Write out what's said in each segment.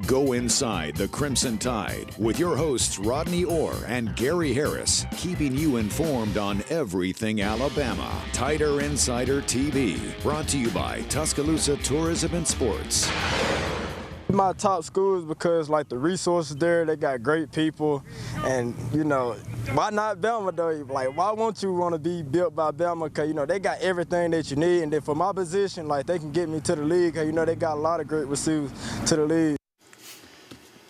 Go inside the Crimson Tide with your hosts Rodney Orr and Gary Harris, keeping you informed on everything Alabama. Tider Insider TV, brought to you by Tuscaloosa Tourism and Sports. My top schools because like the resources there, they got great people, and why not Bama though? Like why won't you want to be built by Bama? Because they got everything that you need, and then for my position, like they can get me to the league. Cause they got a lot of great receivers to the league.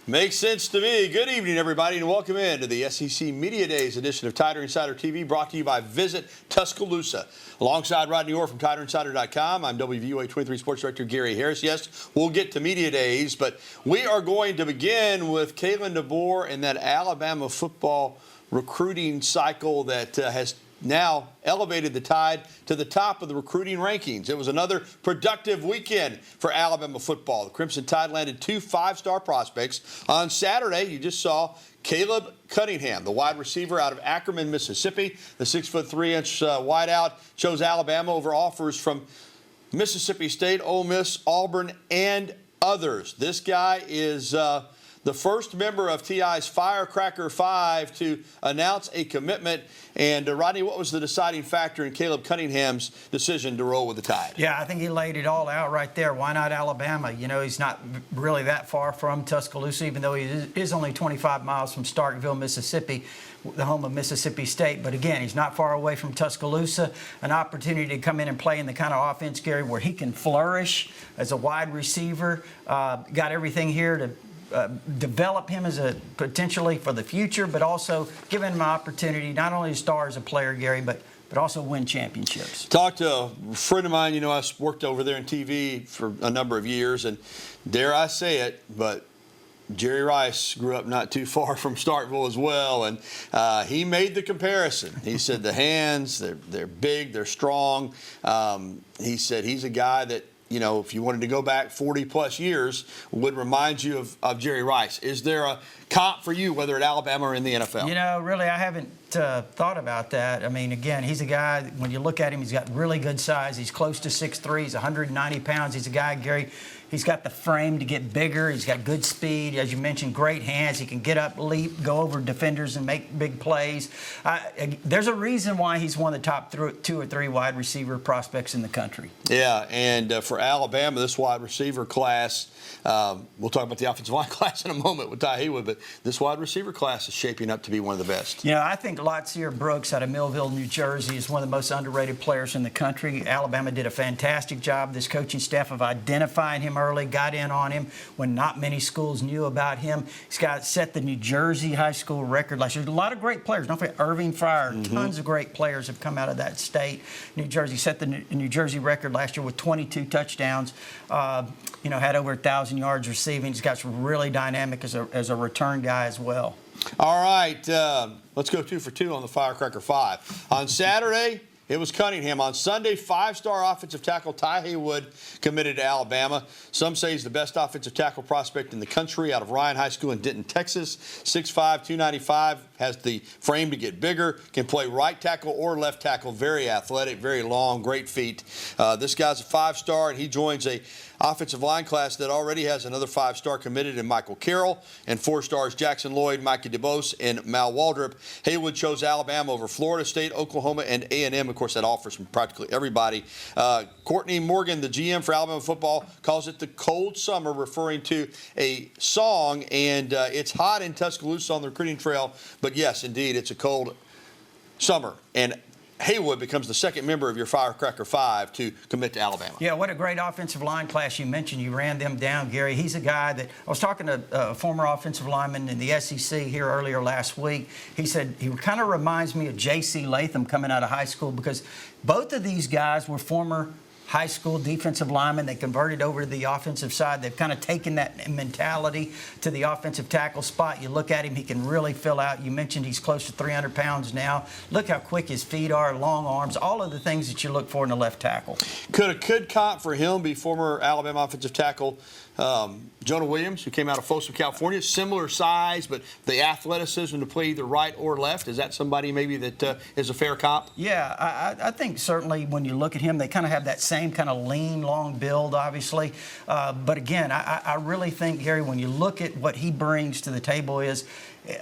Makes sense to me. Good evening, everybody, and welcome in to the SEC Media Days edition of Tider Insider TV, brought to you by Visit Tuscaloosa. Alongside Rodney Orr from TiderInsider.com, I'm WVUA 23 Sports Director Gary Harris. Yes, we'll get to Media Days, but we are going to begin with Kalen DeBoer and that Alabama football recruiting cycle that has now elevated the Tide to the top of the recruiting rankings. It was another productive weekend for Alabama football. The Crimson Tide landed 2 5-star prospects. On Saturday, you just saw Caleb Cunningham, the wide receiver out of Ackerman, Mississippi. The 6'3" wideout chose Alabama over offers from Mississippi State, Ole Miss, Auburn, and others. This guy is the first member of TI's Firecracker 5 to announce a commitment. And Rodney, what was the deciding factor in Caleb Cunningham's decision to roll with the Tide? Yeah, I think he laid it all out right there. Why not Alabama? He's not really that far from Tuscaloosa, even though he is only 25 miles from Starkville, Mississippi, the home of Mississippi State. But again, he's not far away from Tuscaloosa. An opportunity to come in and play in the kind of offense, Gary, where he can flourish as a wide receiver. Got everything here to develop him as a potentially for the future, but also give him an opportunity not only to star as a player, Gary, but also win championships. Talked to a friend of mine, I worked over there in TV for a number of years, and dare I say it, but Jerry Rice grew up not too far from Starkville as well, and he made the comparison. He said the hands, they're big, they're strong. He said he's a guy that, if you wanted to go back 40-plus years, would remind you of Jerry Rice. Is there a comp for you, whether at Alabama or in the NFL? Really, I haven't thought about that. I mean, again, he's a guy, when you look at him, he's got really good size. He's close to 6'3". He's 190 pounds. He's a guy, Gary, he's got the frame to get bigger. He's got good speed. As you mentioned, great hands. He can get up, leap, go over defenders and make big plays. There's a reason why he's one of the top 2 or 3 wide receiver prospects in the country. Yeah, and for Alabama, this wide receiver class, we'll talk about the offensive line class in a moment with Tai Haywood, but this wide receiver class is shaping up to be one of the best. I think Latsier Brooks out of Millville, New Jersey is one of the most underrated players in the country. Alabama did a fantastic job, this coaching staff, of identifying him early, got in on him when not many schools knew about him. He's set the New Jersey high school record last year. There's a lot of great players. Don't forget Irving Fryer. Tons of great players have come out of that state. New Jersey set the New Jersey record last year with 22 touchdowns. Had over 1,000 yards receiving. He's got some really dynamic as a return guy as well. All right, let's go 2 for 2 on the Firecracker 5. On Saturday, it was Cunningham. On Sunday, 5-star offensive tackle Tai Haywood committed to Alabama. Some say he's the best offensive tackle prospect in the country out of Ryan High School in Denton, Texas. 6'5", 295, has the frame to get bigger, can play right tackle or left tackle. Very athletic, very long, great feet. This guy's a 5-star, and he joins a offensive line class that already has another 5-star committed in Michael Carroll, and 4 stars Jackson Lloyd, Micah DeBose, and Mal Waldrop. Haywood chose Alabama over Florida State, Oklahoma, and A&M. Of course, that offers from practically everybody. Courtney Morgan, the GM for Alabama football, calls it the cold summer, referring to a song, and it's hot in Tuscaloosa on the recruiting trail, but yes, indeed, it's a cold summer. And Haywood becomes the second member of your Firecracker 5 to commit to Alabama. Yeah, what a great offensive line class you mentioned. You ran them down, Gary. He's a guy that I was talking to a former offensive lineman in the SEC here earlier last week. He said he kind of reminds me of J.C. Latham coming out of high school, because both of these guys were former high school defensive linemen. They converted over to the offensive side. They've kind of taken that mentality to the offensive tackle spot. You look at him, he can really fill out. You mentioned he's close to 300 pounds now. Look how quick his feet are, long arms, all of the things that you look for in a left tackle. Could a good comp for him be former Alabama offensive tackle Jonah Williams, who came out of Folsom, California? Similar size, but the athleticism to play either right or left. Is that somebody maybe that is a fair comp? Yeah, I think certainly when you look at him, they kind of have that same same kind of lean, long build, obviously. But again, I really think, Gary, when you look at what he brings to the table is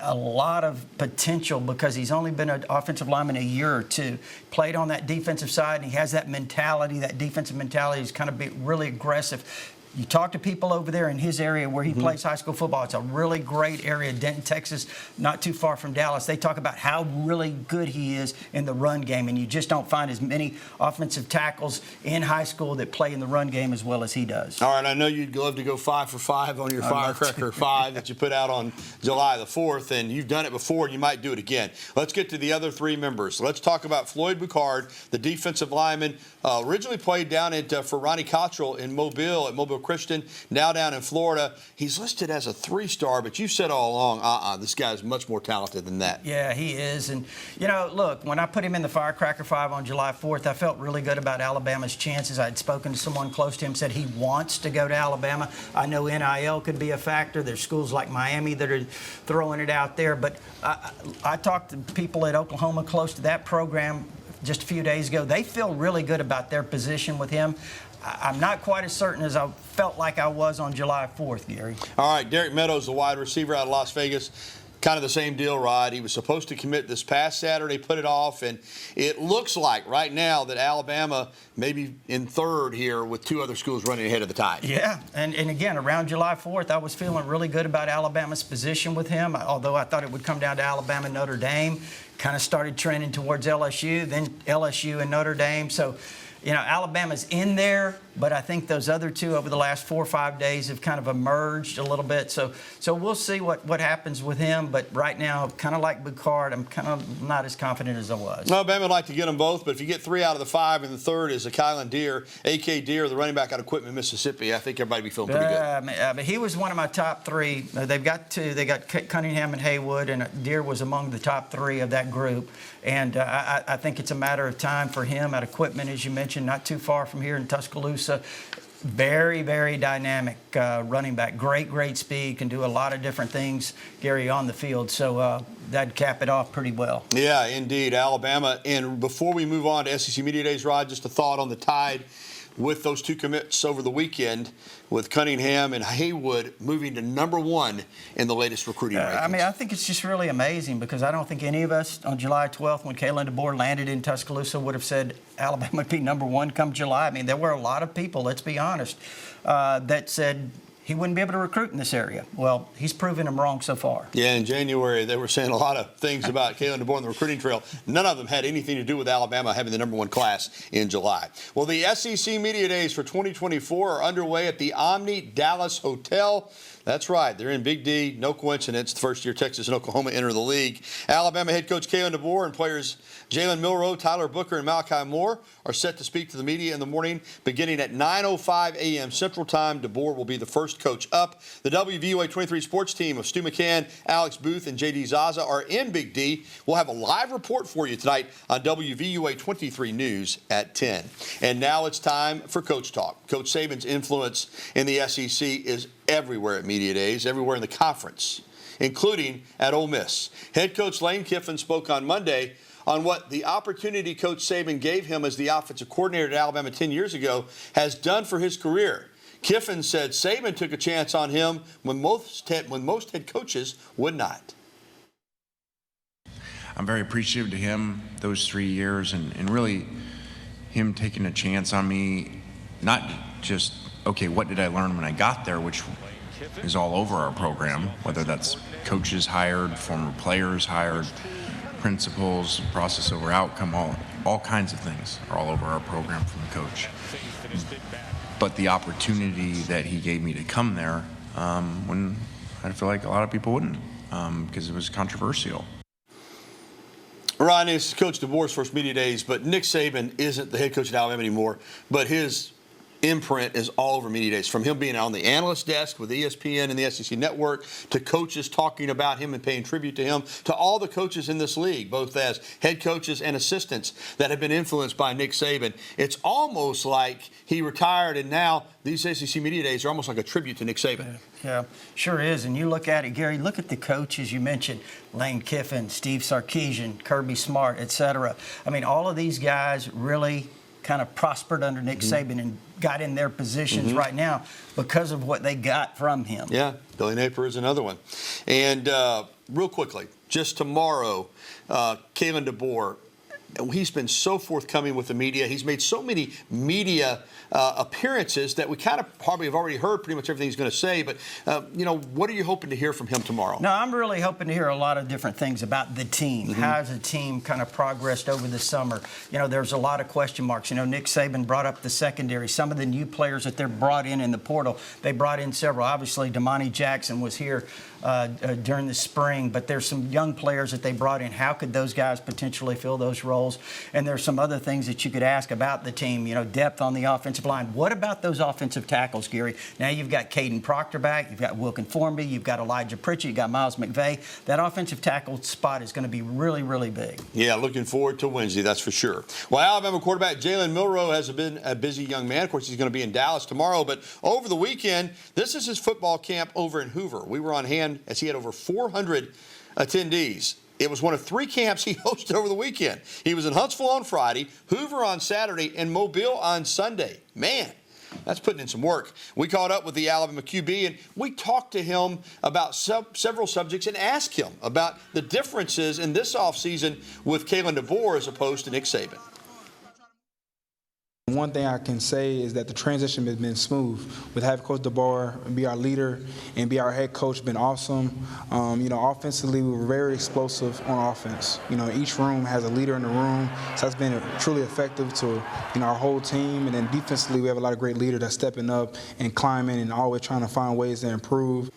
a lot of potential, because he's only been an offensive lineman a year or two, played on that defensive side, and he has that mentality, that defensive mentality. He's kind of really aggressive. You talk to people over there in his area where he plays high school football. It's a really great area, Denton, Texas, not too far from Dallas. They talk about how really good he is in the run game, and you just don't find as many offensive tackles in high school that play in the run game as well as he does. All right, I know you'd love to go 5 for 5 on your Firecracker 5 that you put out on July the 4th, and you've done it before, and you might do it again. Let's get to the other 3 members. Let's talk about Floyd Boucard, the defensive lineman, originally played down for Ronnie Cottrell in Mobile, at Mobile Christian, now down in Florida. He's listed as a 3-star, but you said all along, this guy's much more talented than that. Yeah, he is. And, you know, look, when I put him in the Firecracker 5 on July 4th, I felt really good about Alabama's chances. I'd spoken to someone close to him, said he wants to go to Alabama. I know NIL could be a factor. There's schools like Miami that are throwing it out there. But I talked to people at Oklahoma close to that program just a few days ago. They feel really good about their position with him. I'm not quite as certain as I felt like I was on July 4th, Gary. All right, Derek Meadows, the wide receiver out of Las Vegas. Kind of the same deal, Rod. He was supposed to commit this past Saturday, put it off, and it looks like right now that Alabama may be in 3rd here with 2 other schools running ahead of the Tide. Yeah, and again, around July 4th, I was feeling really good about Alabama's position with him, although I thought it would come down to Alabama and Notre Dame. Kind of started trending towards LSU, then LSU and Notre Dame. So, you know, Alabama's in there, but I think those other 2 over the last 4 or 5 days have kind of emerged a little bit. So we'll see what happens with him. But right now, kind of like Boucard, I'm kind of not as confident as I was. No, Alabama would like to get them both, but if you get 3 out of the 5 and the 3rd is a Kylan Deere, A.K. Deere, the running back out of Quitman, Mississippi, I think everybody will be feeling pretty good. But he was one of my top 3. They've got 2. They got Cunningham and Haywood, and Deere was among the top 3 of that group. And I think it's a matter of time for him out of Quitman, as you mentioned, not too far from here in Tuscaloosa. Very, very dynamic running back. Great speed. Can do a lot of different things, Gary, on the field. So that'd cap it off pretty well. Yeah, indeed. Alabama. And before we move on to SEC Media Days, Rod, just a thought on the Tide with those 2 commits over the weekend, with Cunningham and Haywood moving to number 1 in the latest recruiting rankings. I mean, I think it's just really amazing, because I don't think any of us on July 12th, when Kalen DeBoer landed in Tuscaloosa, would have said Alabama would be number 1 come July. I mean, there were a lot of people, let's be honest, that said he wouldn't be able to recruit in this area. Well, he's proven them wrong so far. Yeah, in January, they were saying a lot of things about Kalen DeBoer on the recruiting trail. None of them had anything to do with Alabama having the number 1 class in July. Well, the SEC Media Days for 2024 are underway at the Omni Dallas Hotel. That's right. They're in Big D. No coincidence. The first year Texas and Oklahoma enter the league. Alabama head coach Kalen DeBoer and players Jalen Milroe, Tyler Booker, and Malachi Moore are set to speak to the media in the morning beginning at 9:05 a.m. Central Time. DeBoer will be the first coach up. The WVUA 23 sports team of Stu McCann, Alex Booth, and J.D. Zaza are in Big D. We'll have a live report for you tonight on WVUA 23 News at 10. And now it's time for Coach Talk. Coach Saban's influence in the SEC is everywhere at Media Days, everywhere in the conference, including at Ole Miss. Head coach Lane Kiffin spoke on Monday on what the opportunity Coach Saban gave him as the offensive coordinator at Alabama 10 years ago has done for his career. Kiffin said Saban took a chance on him when most head coaches would not. I'm very appreciative to him those 3 years and really him taking a chance on me, not just, okay, what did I learn when I got there, which is all over our program, whether that's coaches hired, former players hired, principles, process over outcome, all kinds of things are all over our program from the coach. But the opportunity that he gave me to come there, when I feel like a lot of people wouldn't, because it was controversial. Ryan, this is Coach DeBoer's first media days, but Nick Saban isn't the head coach at Alabama anymore, but his imprint is all over media days, from him being on the analyst desk with ESPN and the SEC Network, to coaches talking about him and paying tribute to him, to all the coaches in this league, both as head coaches and assistants that have been influenced by Nick Saban. It's almost like he retired, and now these SEC media days are almost like a tribute to Nick Saban. Yeah, sure is. And you look at it, Gary, look at the coaches you mentioned, Lane Kiffin, Steve Sarkisian, Kirby Smart, et cetera. I mean, all of these guys really kind of prospered under Nick Saban and got in their positions right now because of what they got from him. Yeah, Billy Napier is another one. And real quickly, just tomorrow, Kalen DeBoer, he's been so forthcoming with the media. He's made so many media appearances that we kind of probably have already heard pretty much everything he's going to say. But, what are you hoping to hear from him tomorrow? No, I'm really hoping to hear a lot of different things about the team. How has the team kind of progressed over the summer? There's a lot of question marks. Nick Saban brought up the secondary. Some of the new players that they're brought in the portal, they brought in several. Obviously, Damani Jackson was here during the spring, but there's some young players that they brought in. How could those guys potentially fill those roles? And there's some other things that you could ask about the team, depth on the offensive line. What about those offensive tackles, Gary? Now you've got Caden Proctor back, you've got Wilkin Formby, you've got Elijah Pritchett, you've got Miles McVay. That offensive tackle spot is going to be really, really big. Yeah, looking forward to Wednesday, that's for sure. Well, Alabama quarterback Jalen Milroe has been a busy young man. Of course, he's going to be in Dallas tomorrow, but over the weekend, this is his football camp over in Hoover. We were on hand as he had over 400 attendees. It was one of 3 camps he hosted over the weekend. He was in Huntsville on Friday, Hoover on Saturday, and Mobile on Sunday. Man, that's putting in some work. We caught up with the Alabama QB, and we talked to him about several subjects and asked him about the differences in this offseason with Kalen DeBoer as opposed to Nick Saban. One thing I can say is that the transition has been smooth. With having Coach DeBoer be our leader and be our head coach, been awesome. Offensively, we were very explosive on offense. Each room has a leader in the room, so that's been truly effective to our whole team. And then defensively, we have a lot of great leaders that's stepping up and climbing and always trying to find ways to improve.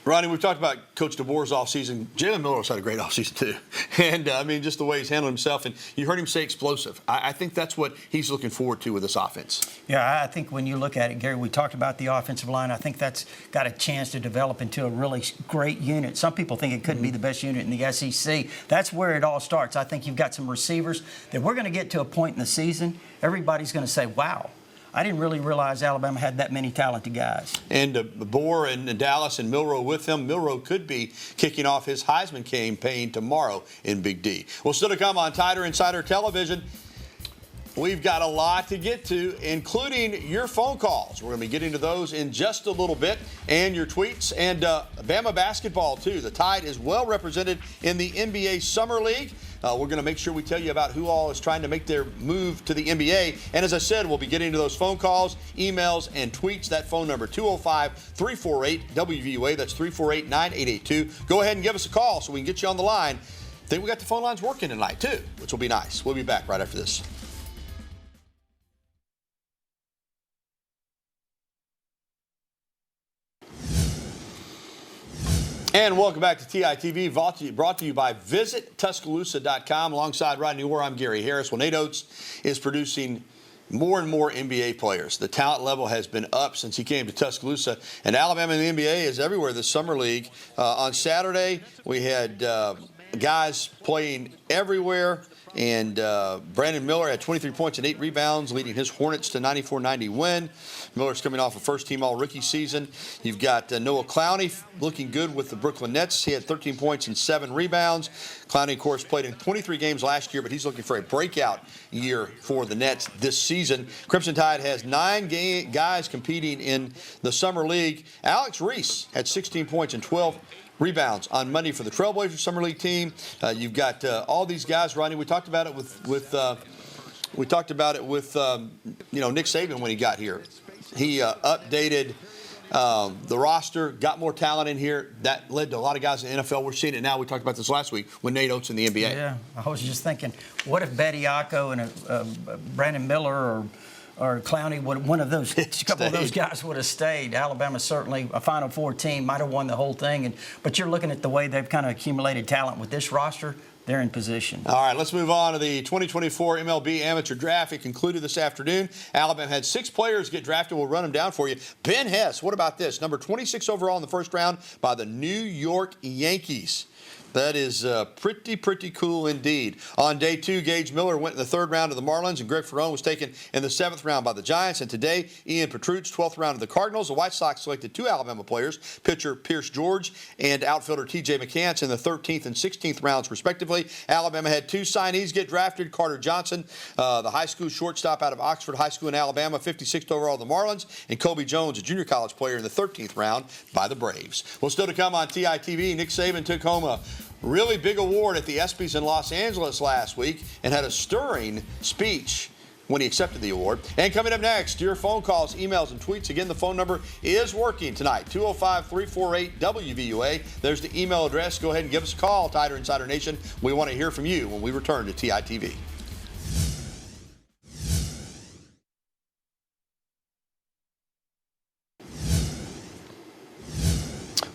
Ronnie, we've talked about Coach DeBoer's offseason. Jalen Milroe's had a great offseason, too. And, just the way he's handled himself. And you heard him say explosive. I think that's what he's looking forward to with this offense. Yeah, I think when you look at it, Gary, we talked about the offensive line. I think that's got a chance to develop into a really great unit. Some people think it could be the best unit in the SEC. That's where it all starts. I think you've got some receivers that we're going to get to a point in the season, everybody's going to say, wow. I didn't really realize Alabama had that many talented guys. And DeBoer and Dallas and Milroe with him. Milroe could be kicking off his Heisman campaign tomorrow in Big D. Well, still to come on Tider Insider Television. We've got a lot to get to, including your phone calls. We're going to be getting to those in just a little bit, and your tweets, and Bama basketball, too. The Tide is well represented in the NBA Summer League. We're going to make sure we tell you about who all is trying to make their move to the NBA. And as I said, we'll be getting to those phone calls, emails, and tweets. That phone number, 205-348-WVUA. That's 348-9882. Go ahead and give us a call so we can get you on the line. I think we got the phone lines working tonight, too, which will be nice. We'll be back right after this. And welcome back to TITV, brought to you by VisitTuscaloosa.com. Alongside Rodney Orr, I'm Gary Harris. Well, Nate Oates is producing more and more NBA players. The talent level has been up since he came to Tuscaloosa. And Alabama in the NBA is everywhere this summer league. On Saturday, we had guys playing everywhere. And Brandon Miller had 23 points and 8 rebounds, leading his Hornets to 94-90 win. Miller's coming off a first-team all-rookie season. You've got Noah Clowney looking good with the Brooklyn Nets. He had 13 points and 7 rebounds. Clowney, of course, played in 23 games last year, but he's looking for a breakout year for the Nets this season. Crimson Tide has 9 guys competing in the Summer League. Alex Reese had 16 points and 12 rebounds on Monday for the Trailblazers Summer League team. You've got all these guys, Rodney. We talked about it with Nick Saban when he got here. He updated the roster, got more talent in here. That led to a lot of guys in the NFL. We're seeing it now. We talked about this last week with Nate Oates in the NBA. Yeah, I was just thinking, what if Bediako and Brandon Miller or Clowney, one of those, a couple of those guys would have stayed. Alabama certainly a Final Four team, might have won the whole thing. But you're looking at the way they've kind of accumulated talent with this roster. They're in position. All right, let's move on to the 2024 MLB Amateur Draft. It concluded this afternoon. Alabama had 6 players get drafted. We'll run them down for you. Ben Hess, what about this? Number 26 overall in the first round by the New York Yankees. That is pretty cool indeed. On day 2, Gage Miller went in the 3rd round of the Marlins, and Greg Ferrone was taken in the 7th round by the Giants. And today, Ian Petrucci, 12th round of the Cardinals. The White Sox selected 2 Alabama players, pitcher Pierce George and outfielder T.J. McCants in the 13th and 16th rounds, respectively. Alabama had 2 signees get drafted. Carter Johnson, the high school shortstop out of Oxford High School in Alabama, 56th overall of the Marlins, and Kobe Jones, a junior college player in the 13th round by the Braves. Well, still to come on TITV, Nick Saban took home a really big award at the ESPYs in Los Angeles last week and had a stirring speech when he accepted the award. And coming up next, your phone calls, emails, and tweets. Again, the phone number is working tonight, 205-348-WVUA. There's the email address. Go ahead and give us a call, Tider Insider Nation. We want to hear from you when we return to TITV.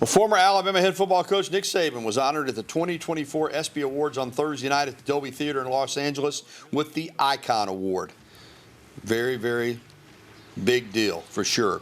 Well, former Alabama head football coach Nick Saban was honored at the 2024 ESPY Awards on Thursday night at the Dolby Theater in Los Angeles with the Icon Award. Very, very big deal for sure.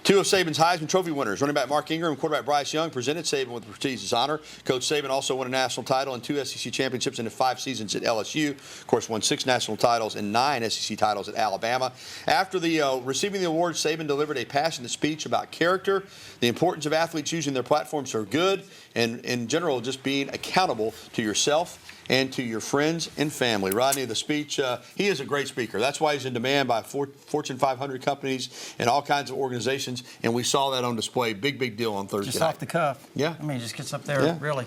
2 of Saban's Heisman Trophy winners, running back Mark Ingram and quarterback Bryce Young, presented Saban with the prestigious honor. Coach Saban also won a national title and 2 SEC championships in 5 seasons at LSU. Of course, won 6 national titles and 9 SEC titles at Alabama. After the receiving the award, Saban delivered a passionate speech about character, the importance of athletes using their platforms for good, and in general, just being accountable to yourself and to your friends and family. Rodney, the speech, he is a great speaker. That's why he's in demand by Fortune 500 companies and all kinds of organizations, and we saw that on display. Big deal on Thursday Just night. off the cuff. Yeah. I mean, he just gets up there, really.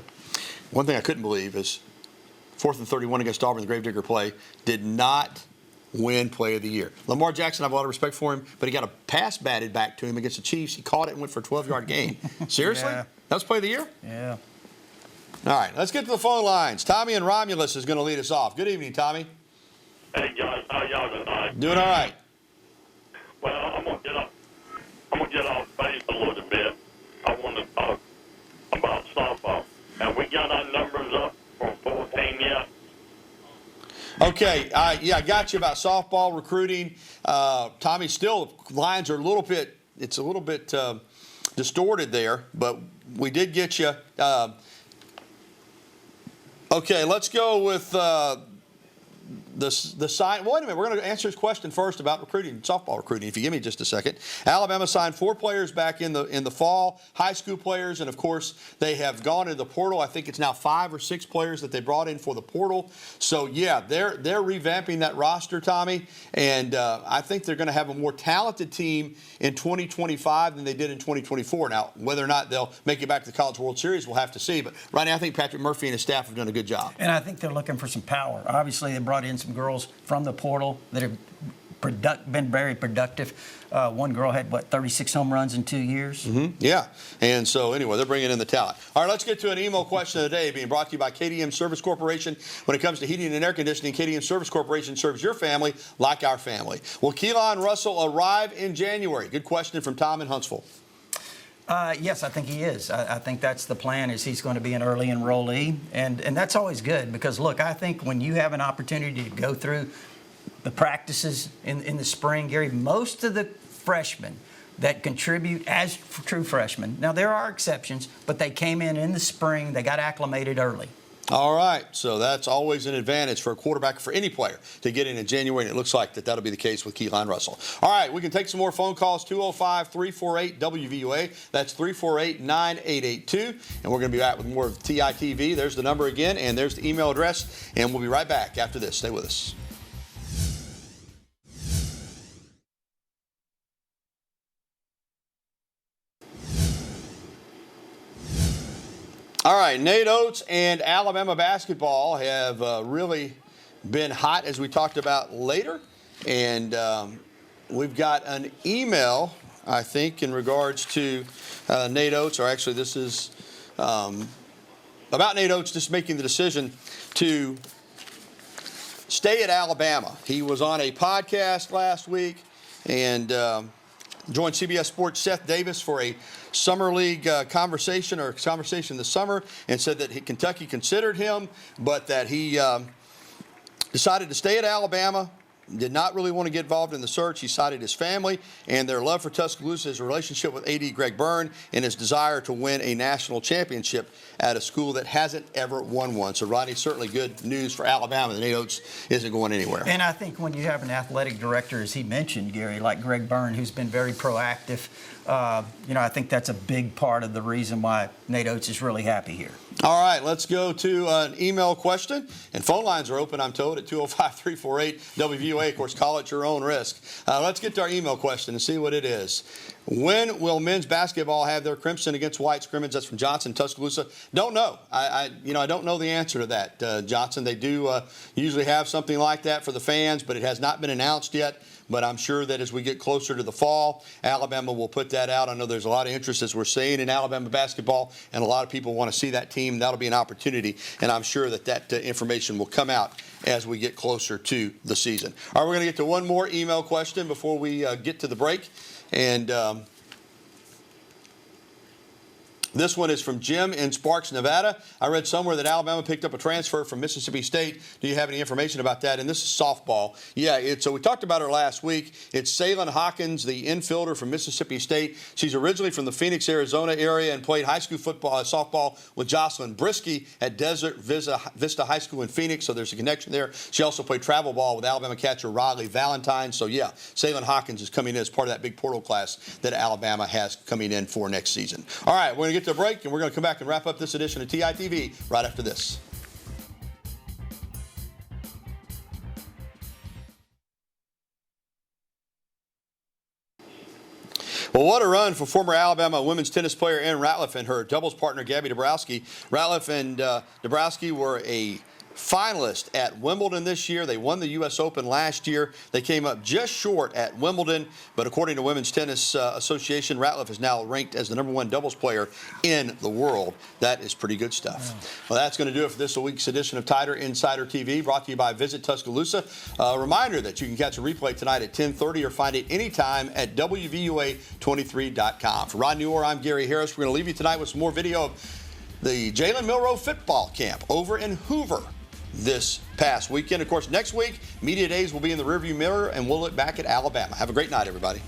One thing I couldn't believe is 4th and 31 against Auburn, the Gravedigger play, did not win Play of the Year. Lamar Jackson, I have a lot of respect for him, but he got a pass batted back to him against the Chiefs. He caught it and went for a 12-yard gain. Seriously? Yeah. That was Play of the Year? Yeah. All right, let's get to the phone lines. Tommy and Romulus is going to lead us off. Good evening, Tommy. Hey guys, how y'all tonight? Doing all right. Well, I'm gonna get off base a little bit. I want to talk about softball. And we got our numbers up from 14 yet. Okay, I got you about softball recruiting. Tommy, still lines are a little bit distorted there, but we did get you. Okay, let's go with the sign. Wait a minute, we're going to answer his question first about recruiting, softball recruiting, if you give me just a second. Alabama signed 4 players back in the fall, high school players, and of course they have gone into the portal. I think it's now 5 or 6 players that they brought in for the portal. So yeah, they're revamping that roster, Tommy, and I think they're going to have a more talented team in 2025 than they did in 2024. Now, whether or not they'll make it back to the College World Series, we'll have to see. But right now, I think Patrick Murphy and his staff have done a good job. And I think they're looking for some power. Obviously, they brought in some girls from the portal that have been very productive. One girl had, 36 home runs in 2 years? Mm-hmm. Yeah. And so, anyway, they're bringing in the talent. All right, let's get to an email question of the day being brought to you by KDM Service Corporation. When it comes to heating and air conditioning, KDM Service Corporation serves your family like our family. Will Keelan Russell arrive in January? Good question from Tom in Huntsville. Yes, I think he is. I think that's the plan, is he's going to be an early enrollee. And that's always good because, look, I think when you have an opportunity to go through the practices in the spring, Gary, most of the freshmen that contribute as true freshmen, now there are exceptions, but they came in the spring, they got acclimated early. All right, so that's always an advantage for a quarterback, for any player, to get in January, and it looks like that'll be the case with Keelan Russell. All right, we can take some more phone calls, 205-348-WVUA. That's 348-9882, and we're going to be back with more of TITV. There's the number again, and there's the email address, and we'll be right back after this. Stay with us. All right, Nate Oates and Alabama basketball have really been hot, as we talked about later. And we've got an email, I think, in regards to Nate Oates, or actually this is about Nate Oates just making the decision to stay at Alabama. He was on a podcast last week and joined CBS Sports' Seth Davis for a Summer League conversation this summer, and said that Kentucky considered him, but that he decided to stay at Alabama did not really want to get involved in the search. He cited his family and their love for Tuscaloosa, his relationship with AD Greg Byrne, and his desire to win a national championship at a school that hasn't ever won one. So, Rodney, certainly good news for Alabama that Nate Oates isn't going anywhere. And I think when you have an athletic director, as he mentioned, Gary, like Greg Byrne, who's been very proactive, I think that's a big part of the reason why Nate Oates is really happy here. All right, let's go to an email question. And phone lines are open, I'm told, at 205-348-WVOA. Of course, call at your own risk. Let's get to our email question and see what it is. When will men's basketball have their crimson against white scrimmage? That's from Johnson, Tuscaloosa. Don't know. I don't know the answer to that, Johnson. They do usually have something like that for the fans, but it has not been announced yet. But I'm sure that as we get closer to the fall, Alabama will put that out. I know there's a lot of interest, as we're seeing, in Alabama basketball, and a lot of people want to see that team. That'll be an opportunity, and I'm sure that information will come out as we get closer to the season. All right, we're going to get to one more email question before we get to the break. And this one is from Jim in Sparks, Nevada. I read somewhere that Alabama picked up a transfer from Mississippi State. Do you have any information about that? And this is softball. Yeah, so we talked about her last week. It's Jalen Hawkins, the infielder from Mississippi State. She's originally from the Phoenix, Arizona area and played high school softball with Jocelyn Brisky at Desert Vista High School in Phoenix, so there's a connection there. She also played travel ball with Alabama catcher Riley Valentine. So, yeah, Jalen Hawkins is coming in as part of that big portal class that Alabama has coming in for next season. All right, we're going to get to a break, and we're going to come back and wrap up this edition of TITV right after this. Well, what a run for former Alabama women's tennis player Erin Ratliff and her doubles partner Gabby Dabrowski. Ratliff and Dabrowski were a finalist at Wimbledon this year. They won the U.S. Open last year. They came up just short at Wimbledon, but according to Women's Tennis Association, Ratliff is now ranked as the #1 doubles player in the world. That is pretty good stuff. Wow. Well, that's going to do it for this week's edition of Tider Insider TV, brought to you by Visit Tuscaloosa. A reminder that you can catch a replay tonight at 10:30 or find it anytime at WVUA23.com. For Rodney Orr, I'm Gary Harris. We're going to leave you tonight with some more video of the Jaylen Milroe football camp over in Hoover this past weekend. Of course, next week, Media Days will be in the rearview mirror, and we'll look back at Alabama. Have a great night, everybody.